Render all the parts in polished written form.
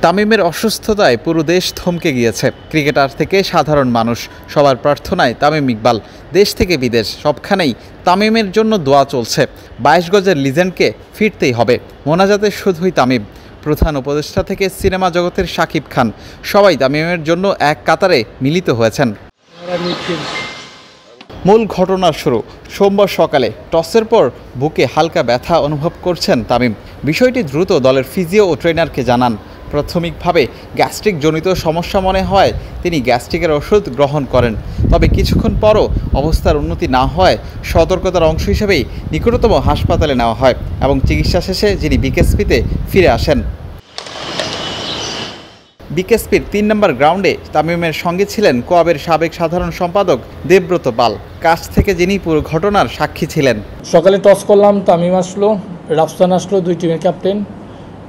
তামিমের অসুস্থতায় পুরো দেশ থমকে গিয়েছে। ক্রিকেটার থেকে সাধারণ মানুষ সবার প্রার্থনায় তামিম ইকবাল। দেশ থেকে বিদেশ সবখানেই তামিমের জন্য দোয়া চলছে। ২২ গজের লিজেন্ডকে ফিরতেই হবে। মোনাজাতে শুধুই তামিম, প্রধান উপদেষ্টা থেকে সিনেমা জগতের শাকিব খান, সবাই তামিমের জন্য এক কাতারে মিলিত হয়েছেন। মূল ঘটনার শুরু সোমবার সকালে। টসের পর বুকে হালকা ব্যথা অনুভব করছেন তামিম। বিষয়টি দ্রুত দলের ফিজিও ও ট্রেনারকে জানান। প্রাথমিকভাবে গ্যাস্ট্রিক জনিত সমস্যা মনে হয় তিনি গ্যাস্ট্রিকের ওষুধ গ্রহণ করেন। তবে কিছুক্ষণ পরও অবস্থার উন্নতি না হওয়ায় সতর্কতার অংশ হিসেবেই নিকটতম হাসপাতালে নেওয়া হয় এবং চিকিৎসা শেষে যিনি বিকেএসপিতে ফিরে আসেন। বিকেএসপির ৩ নম্বর গ্রাউন্ডে তামিমের সঙ্গে ছিলেন কোয়াবের সাবেক সাধারণ সম্পাদক দেবব্রত পাল, কাছ থেকে যিনি পুরো ঘটনার সাক্ষী ছিলেন। সকালে টস করলাম, তামিম আসলো, রাফসান আসলো, 2 টিমের ক্যাপ্টেন।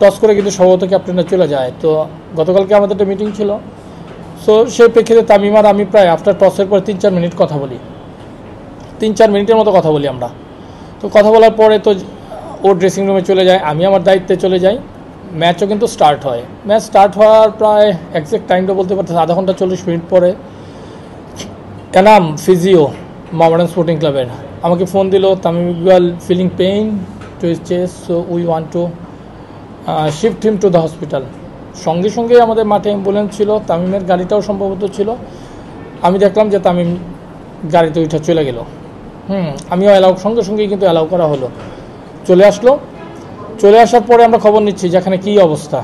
টস করে কিন্তু সম্ভবত ক্যাপ্টেনরা চলে যায়। তো গতকালকে আমাদের একটা মিটিং ছিল, সো সেই প্রেক্ষিতে তামিম আর আমি প্রায় আফটার টসের পর 3-4 মিনিট কথা বলি, 3-4 মিনিটের মতো কথা বলি আমরা। তো কথা বলার পরে তো ও ড্রেসিং রুমে চলে যায়, আমি আমার দায়িত্বে চলে যাই। ম্যাচও কিন্তু স্টার্ট হয়। ম্যাচ স্টার্ট হওয়ার প্রায় এক্সাক্ট টাইমটা বলতে পারতেছে আধা ঘন্টা 40 মিনিট পরে এনাম ফিজিও মোহামেডান স্পোর্টিং ক্লাবের আমাকে ফোন দিল, Tamim Iqbal feeling pain to his chest, so we want to shift him to the hospital. সঙ্গে সঙ্গে আমাদের মাঠে অ্যাম্বুলেন্স ছিল, তামিমের গাড়িটাও সম্ভবত ছিল। আমি দেখলাম যে তামিম গাড়িতে উঠে চলে গেল। আমিও সঙ্গে সঙ্গেই কিন্তু অ্যালাউ করা হলো, চলে আসলো। চলে আসার পরে আমরা খবর নিচ্ছি যেখানে কী অবস্থা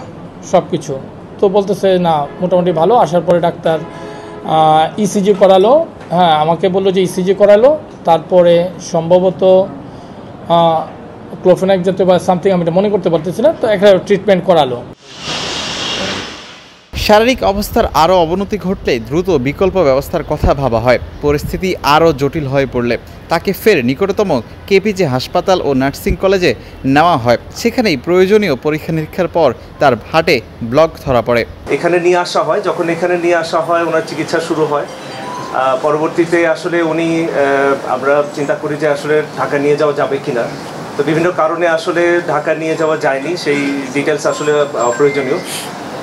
সব কিছু। তো বলতেছে না মোটামুটি ভালো। আসার পরে ডাক্তার ইসিজি করালো। আমাকে বললো যে ইসিজি করালো, তারপরে সম্ভবত ক্লোফেনাক জাতীয় বা সামথিং, আমি এটা মনে করতে পারতেছি না, তো একটা ট্রিটমেন্ট করালো। শারীরিক অবস্থার আরও অবনতি ঘটলে দ্রুত বিকল্প ব্যবস্থার কথা ভাবা হয়। পরিস্থিতি আরও জটিল হয়ে পড়লে তাকে ফের নিকটতম কেপিজে হাসপাতাল ও নার্সিং কলেজে নেওয়া হয়। সেখানেই প্রয়োজনীয় পরীক্ষা নিরীক্ষার পর তার হার্টে ব্লক ধরা পড়ে। এখানে নিয়ে আসা হয়, যখন এখানে নিয়ে আসা হয় ওনার চিকিৎসা শুরু হয়। পরবর্তীতে আসলে আমরা চিন্তা করি যে আসলে ঢাকা নিয়ে যাওয়া যাবে কিনা। তো বিভিন্ন কারণে আসলে ঢাকা নিয়ে যাওয়া যায়নি, সেই ডিটেলস আসলে প্রয়োজনীয়।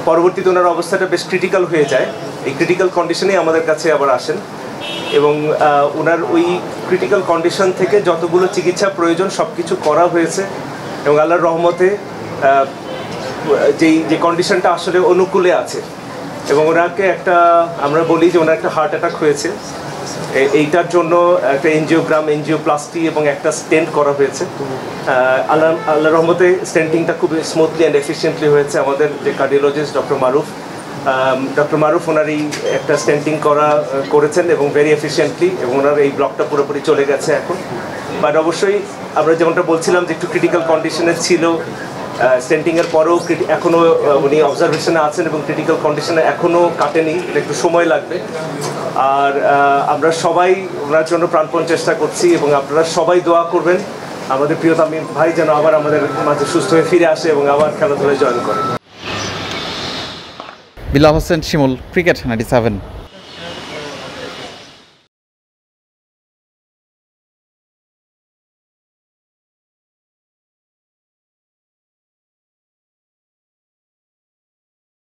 পরবর্তীতে ওনার অবস্থাটা বেশ ক্রিটিক্যাল হয়ে যায়। এই ক্রিটিক্যাল কন্ডিশনেই আমাদের কাছে আবার আসেন এবং ওনার ওই ক্রিটিক্যাল কন্ডিশন থেকে যতগুলো চিকিৎসা প্রয়োজন সব কিছু করা হয়েছে এবং আল্লাহর রহমতে যে কন্ডিশনটা আসলে অনুকূলে আছে এবং ওনাকে আমরা বলি যে ওনার একটা হার্ট অ্যাটাক হয়েছে। এইটার জন্য একটা এনজিওপ্লাস্টি এবং একটা স্টেন্ট করা হয়েছে। আল্লাহর রহমতে স্টেন্টিংটা খুব স্মুথলি অ্যান্ড এফিশিয়েন্টলি হয়েছে। আমাদের যে কার্ডিওলজিস্ট ডক্টর মারুফ ওনার এই একটা স্টেন্টিং করেছেন এবং ভেরি এফিশিয়েন্টলি, এবং ওনার এই ব্লকটা পুরোপুরি চলে গেছে এখন। বাট অবশ্যই আমরা যেমনটা বলছিলাম যে একটু ক্রিটিক্যাল কন্ডিশনে ছিল, স্টেন্টিংয়ের পরেও এখনও উনি অবজারভেশনে আছেন এবং ক্রিটিক্যাল কন্ডিশনে এখনও কাটেনি, এটা একটু সময় লাগবে। আর আমরা সবাই ওনার জন্য প্রাণপণ চেষ্টা করছি এবং আপনারা সবাই দোয়া করবেন আমাদের প্রিয় তামিম ভাই যেন আবার আমাদের মাঝে সুস্থ হয়ে ফিরে আসে এবং আবার খেলাধুলায় জয়েন করে। বিল্লাহ হোসেন শিমুল, ক্রিকেট 97।